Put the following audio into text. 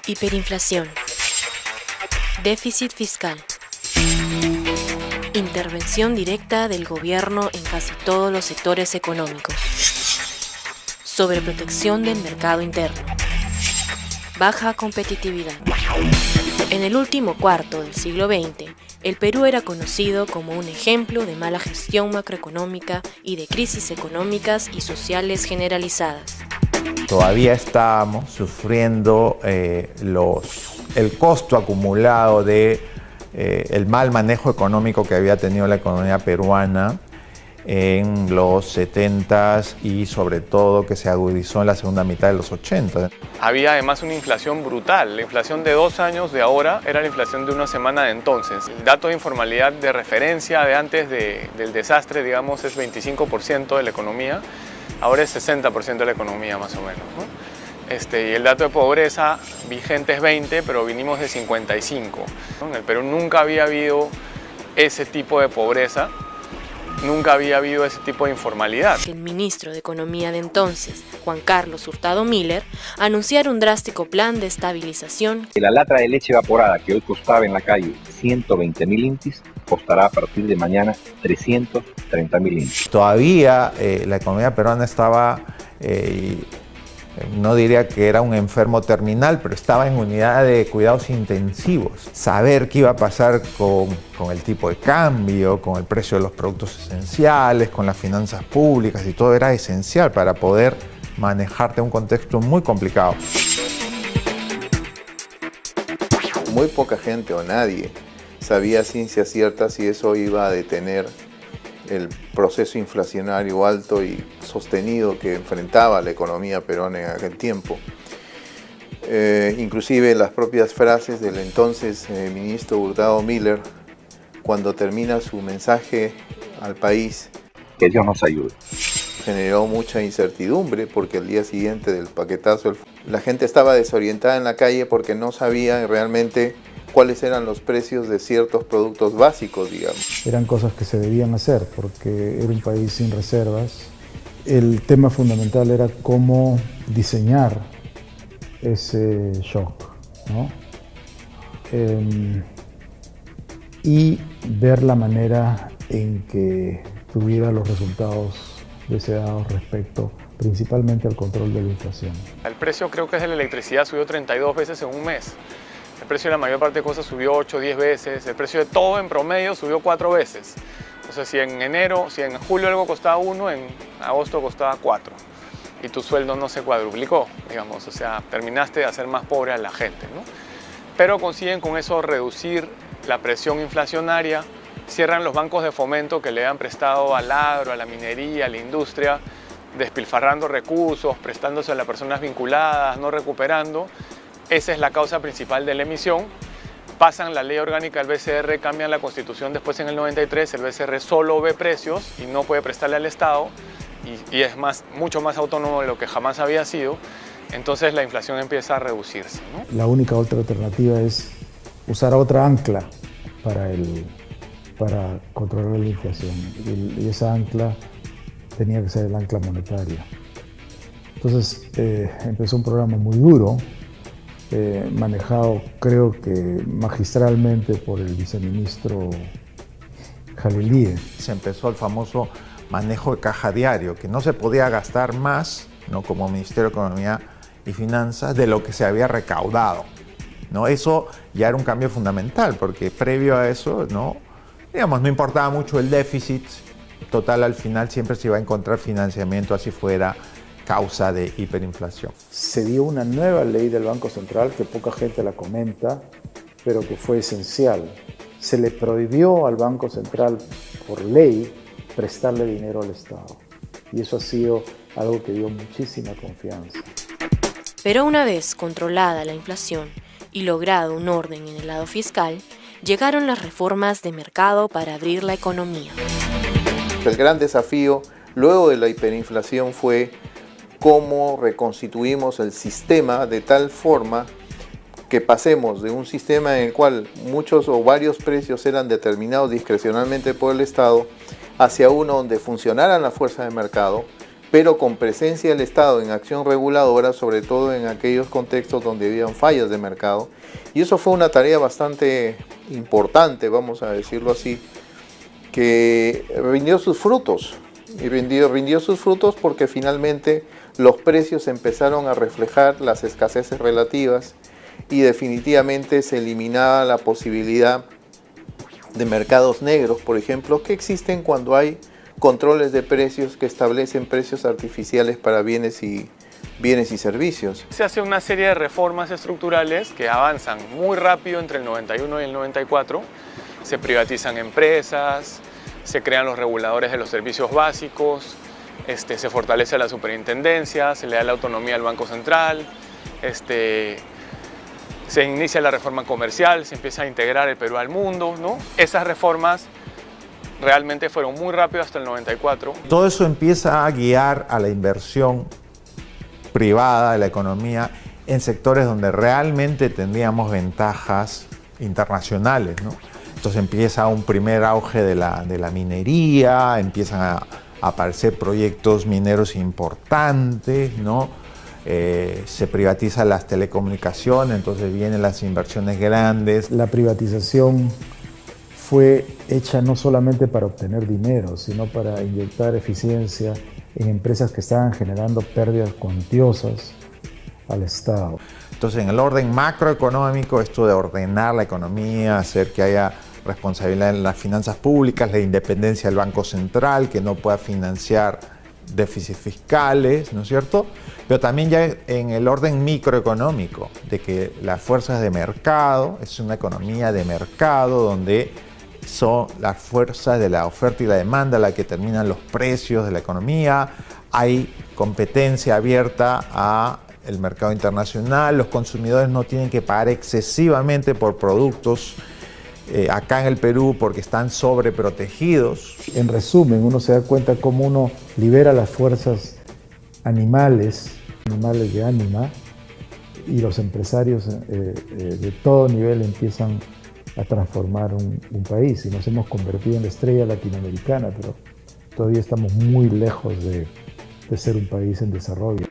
Hiperinflación. Déficit fiscal. Intervención directa del gobierno en casi todos los sectores económicos. Sobreprotección del mercado interno. Baja competitividad. En el último cuarto del siglo XX, el Perú era conocido como un ejemplo de mala gestión macroeconómica y de crisis económicas y sociales generalizadas. Todavía estábamos sufriendo el costo acumulado de el mal manejo económico que había tenido la economía peruana en los 70s y sobre todo que se agudizó en la segunda mitad de los 80. Había además una inflación brutal. La inflación de 2 años de ahora era la inflación de una semana de entonces. El dato de informalidad de referencia de antes del desastre, digamos, es 25% de la economía. Ahora es 60% de la economía más o menos, ¿no? Y el dato de pobreza vigente es 20, pero vinimos de 55. En el Perú nunca había habido ese tipo de pobreza, nunca había habido ese tipo de informalidad. El ministro de Economía de entonces, Juan Carlos Hurtado Miller, anunciara un drástico plan de estabilización. La lata de leche evaporada que hoy costaba en la calle 120.000 intis, costará a partir de mañana 330.000 intis. Todavía la economía peruana estaba, no diría que era un enfermo terminal, pero estaba en unidad de cuidados intensivos. Saber qué iba a pasar con el tipo de cambio, con el precio de los productos esenciales, con las finanzas públicas y todo era esencial para poder manejarte en un contexto muy complicado. Muy poca gente o nadie sabía a ciencia cierta si eso iba a detener el proceso inflacionario alto y sostenido que enfrentaba la economía peruana en aquel tiempo. Inclusive las propias frases del entonces ministro Hurtado Miller, cuando termina su mensaje al país, que Dios nos ayude, generó mucha incertidumbre porque el día siguiente del paquetazo la gente estaba desorientada en la calle porque no sabía realmente cuáles eran los precios de ciertos productos básicos, digamos. Eran cosas que se debían hacer porque era un país sin reservas. El tema fundamental era cómo diseñar ese shock, ¿no? Y ver la manera en que tuviera los resultados deseados respecto principalmente al control de la inflación. El precio creo que es de la electricidad subió 32 veces en un mes. El precio de la mayor parte de cosas subió 8 o 10 veces. El precio de todo en promedio subió 4 veces. Entonces, si en julio algo costaba 1, en agosto costaba 4. Y tu sueldo no se cuadruplicó, digamos. O sea, terminaste de hacer más pobre a la gente, ¿no? Pero consiguen con eso reducir la presión inflacionaria. Cierran los bancos de fomento que le han prestado al agro, a la minería, a la industria, despilfarrando recursos, prestándose a las personas vinculadas, no recuperando. Esa es la causa principal de la emisión. Pasan la ley orgánica del BCR, cambian la constitución después en el 93, el BCR solo ve precios y no puede prestarle al Estado y es mucho más autónomo de lo que jamás había sido. Entonces la inflación empieza a reducirse, ¿no? La única otra alternativa es usar otra ancla para controlar la inflación y esa ancla tenía que ser el ancla monetaria. Entonces empezó un programa muy duro, manejado creo que magistralmente por el viceministro Jalilíe. Se empezó el famoso manejo de caja diario, que no se podía gastar más, ¿no?, como Ministerio de Economía y Finanzas, de lo que se había recaudado, ¿no? Eso ya era un cambio fundamental, porque previo a eso, no importaba mucho el déficit total, al final siempre se iba a encontrar financiamiento, así fuera causa de hiperinflación. Se dio una nueva ley del Banco Central que poca gente la comenta, pero que fue esencial. Se le prohibió al Banco Central por ley prestarle dinero al Estado. Y eso ha sido algo que dio muchísima confianza. Pero una vez controlada la inflación y logrado un orden en el lado fiscal, llegaron las reformas de mercado para abrir la economía. El gran desafío luego de la hiperinflación fue cómo reconstituimos el sistema de tal forma que pasemos de un sistema en el cual muchos o varios precios eran determinados discrecionalmente por el Estado hacia uno donde funcionaran las fuerzas de mercado, pero con presencia del Estado en acción reguladora, sobre todo en aquellos contextos donde habían fallas de mercado. Y eso fue una tarea bastante importante, vamos a decirlo así, que rindió sus frutos. Y rindió sus frutos porque finalmente los precios empezaron a reflejar las escaseces relativas y definitivamente se eliminaba la posibilidad de mercados negros, por ejemplo, que existen cuando hay controles de precios que establecen precios artificiales para bienes y servicios. Se hace una serie de reformas estructurales que avanzan muy rápido entre el 91 y el 94. Se privatizan empresas, se crean los reguladores de los servicios básicos, se fortalece la superintendencia, se le da la autonomía al Banco Central, se inicia la reforma comercial, se empieza a integrar el Perú al mundo, ¿no? Esas reformas realmente fueron muy rápido hasta el 94. Todo eso empieza a guiar a la inversión privada de la economía en sectores donde realmente tendríamos ventajas internacionales, ¿no? Entonces empieza un primer auge de la minería, empiezan a aparecer proyectos mineros importantes, ¿no? Se privatizan las telecomunicaciones, entonces vienen las inversiones grandes. La privatización fue hecha no solamente para obtener dinero, sino para inyectar eficiencia en empresas que estaban generando pérdidas cuantiosas al Estado. Entonces, en el orden macroeconómico, esto de ordenar la economía, hacer que haya responsabilidad en las finanzas públicas, la independencia del Banco Central, que no pueda financiar déficits fiscales, ¿no es cierto? Pero también ya en el orden microeconómico, de que las fuerzas de mercado, es una economía de mercado donde son las fuerzas de la oferta y la demanda las que determinan los precios de la economía, hay competencia abierta a el mercado internacional, los consumidores no tienen que pagar excesivamente por productos acá en el Perú porque están sobreprotegidos. En resumen, uno se da cuenta cómo uno libera las fuerzas animales de ánima, y los empresarios de todo nivel empiezan a transformar un país, y nos hemos convertido en la estrella latinoamericana, pero todavía estamos muy lejos de ser un país en desarrollo.